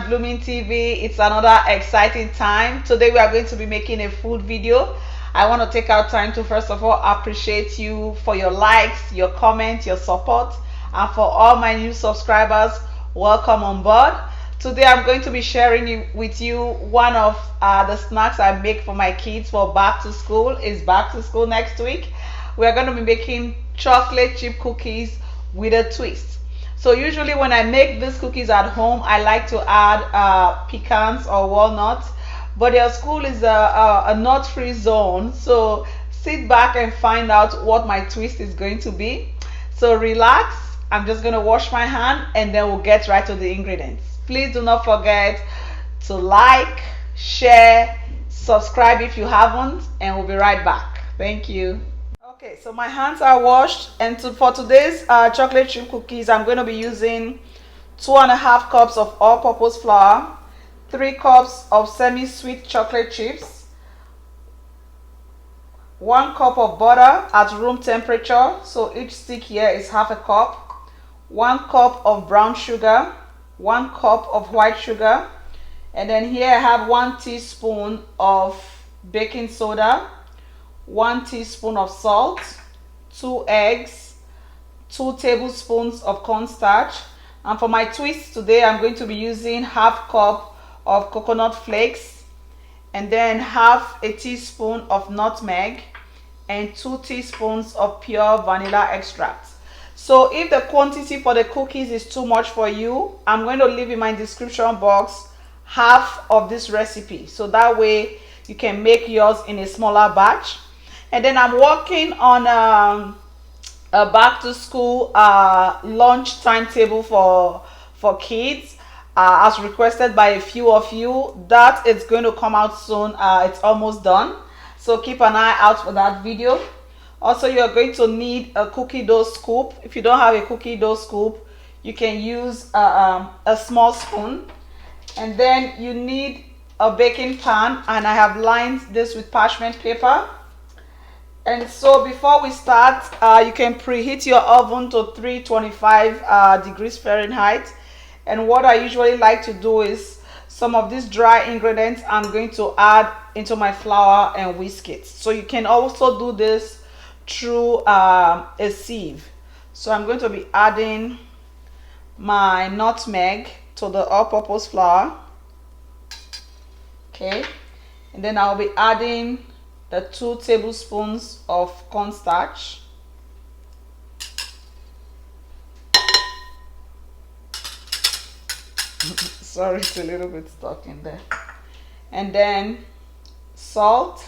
Blooming TV. It's another exciting time. Today we are going to be making a food video. I want to take out time to first of all appreciate you for your likes, your comments, your support, and for all my new subscribers, welcome on board. Today I'm going to be sharing with you one of the snacks I make for my kids for back to school. It's back to school next week. We're going to be making chocolate chip cookies with a twist. So usually when I make these cookies at home, I like to add pecans or walnuts, but their school is a nut-free zone. So sit back and find out what my twist is going to be. So relax. I'm just going to wash my hand and then we'll get right to the ingredients. Please do not forget to like, share, subscribe if you haven't, and we'll be right back. Thank you. Okay, so my hands are washed, and for today's chocolate chip cookies, I'm going to be using 2.5 cups of all-purpose flour, 3 cups of semi-sweet chocolate chips, 1 cup of butter at room temperature, so each stick here is half a cup, 1 cup of brown sugar, 1 cup of white sugar, and then here I have 1 teaspoon of baking soda, 1 teaspoon of salt, 2 eggs, 2 tablespoons of cornstarch, and for my twist today I'm going to be using half cup of coconut flakes, and then half a teaspoon of nutmeg, and 2 teaspoons of pure vanilla extract. So if the quantity for the cookies is too much for you, I'm going to leave in my description box half of this recipe, so that way you can make yours in a smaller batch. And then I'm working on a back to school lunch timetable for kids as requested by a few of you. That is going to come out soon. It's almost done, so keep an eye out for that video. Also, you're going to need a cookie dough scoop. If you don't have a cookie dough scoop, you can use a small spoon. And then you need a baking pan, and I have lined this with parchment paper. And so before we start, you can preheat your oven to 325 degrees Fahrenheit. And what I usually like to do is some of these dry ingredients I'm going to add into my flour and whisk it. So you can also do this through a sieve. So I'm going to be adding my nutmeg to the all-purpose flour. Okay, and then I'll be adding the 2 tablespoons of cornstarch, sorry, it's a little bit stuck in there, and then salt.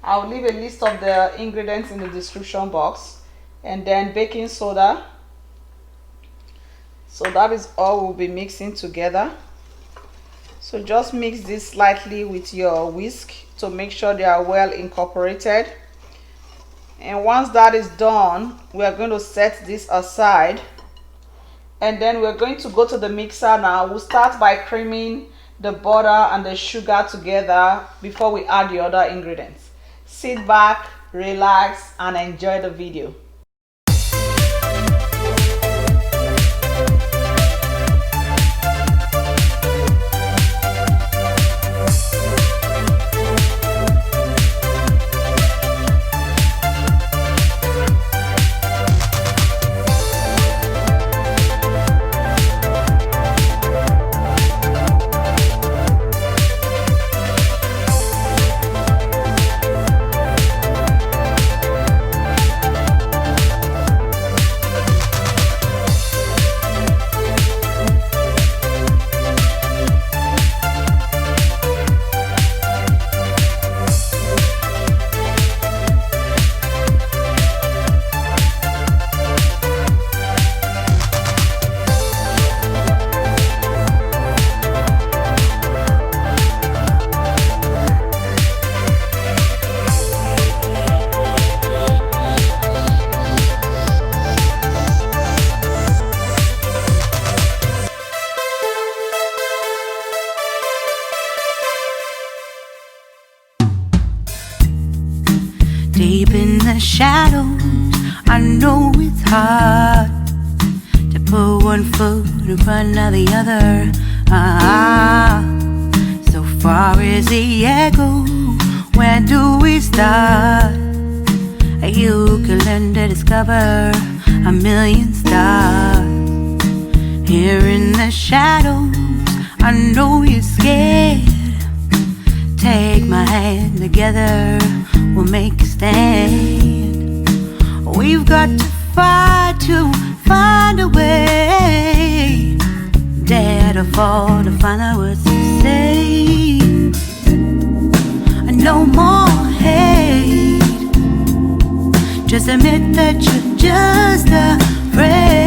I'll leave a list of the ingredients in the description box, and then baking soda. So that is all we'll be mixing together. So just mix this slightly with your whisk to make sure they are well incorporated. And once that is done, we are going to set this aside, and then we're going to go to the mixer now. We'll start by creaming the butter and the sugar together before we add the other ingredients. Sit back, relax, and enjoy the video. Deep in the shadows, I know it's hard to put one foot in front of the other. So far as the echo, where do we start? You can learn to discover a million stars. Here in the shadows, I know you're scared. Take my hand, together we'll make a stand. We've got to fight to find a way. Dare to fall to find out what to say. No more hate. Just admit that you're just afraid.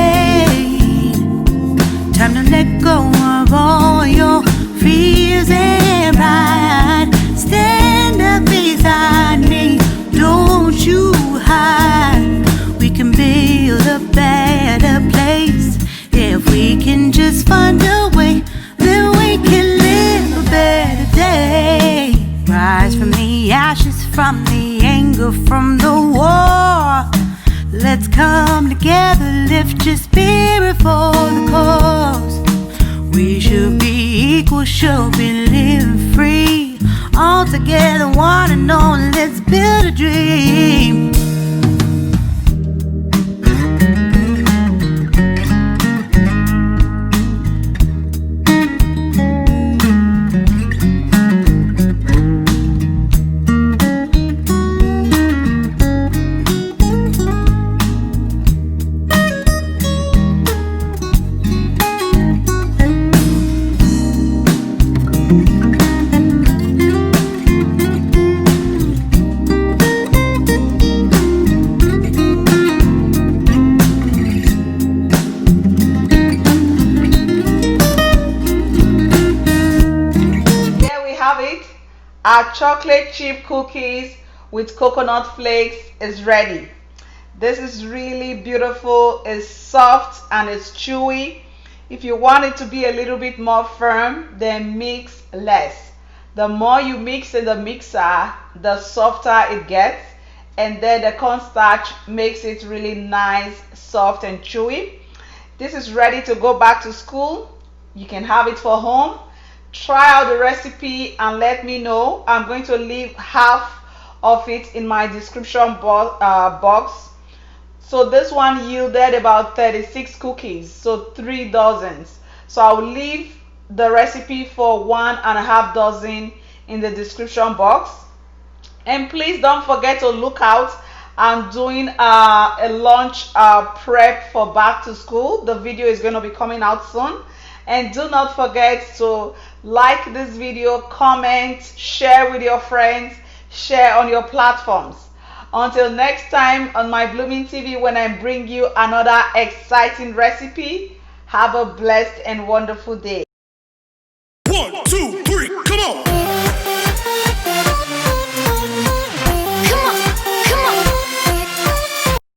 Time to let go of all your fears and pride. Stand up beside me, don't you hide. We can build a better place. If we can just find a way, then we can live a better day. Rise from the ashes, from the anger, from the war. Let's come together, lift your spirit for the cause. We should be equal, should be living free. All together, one and all, let's build a dream. Our chocolate chip cookies with coconut flakes is ready. This is really beautiful. It's soft and it's chewy. If you want it to be a little bit more firm, then mix less. The more you mix in the mixer, the softer it gets, and then the cornstarch makes it really nice, soft and chewy. This is ready to go back to school. You can have it for home. Try out the recipe and let me know. I'm going to leave half of it in my description box. So this one yielded about 36 cookies, so 3 dozens. So I'll leave the recipe for 1.5 dozen in the description box. And please don't forget to look out. I'm doing a lunch prep for back to school. The video is going to be coming out soon. And do not forget to like this video, comment, share with your friends, share on your platforms. Until next time on my Blooming TV, when I bring you another exciting recipe, have a blessed and wonderful day. 1, 2, 3, come on!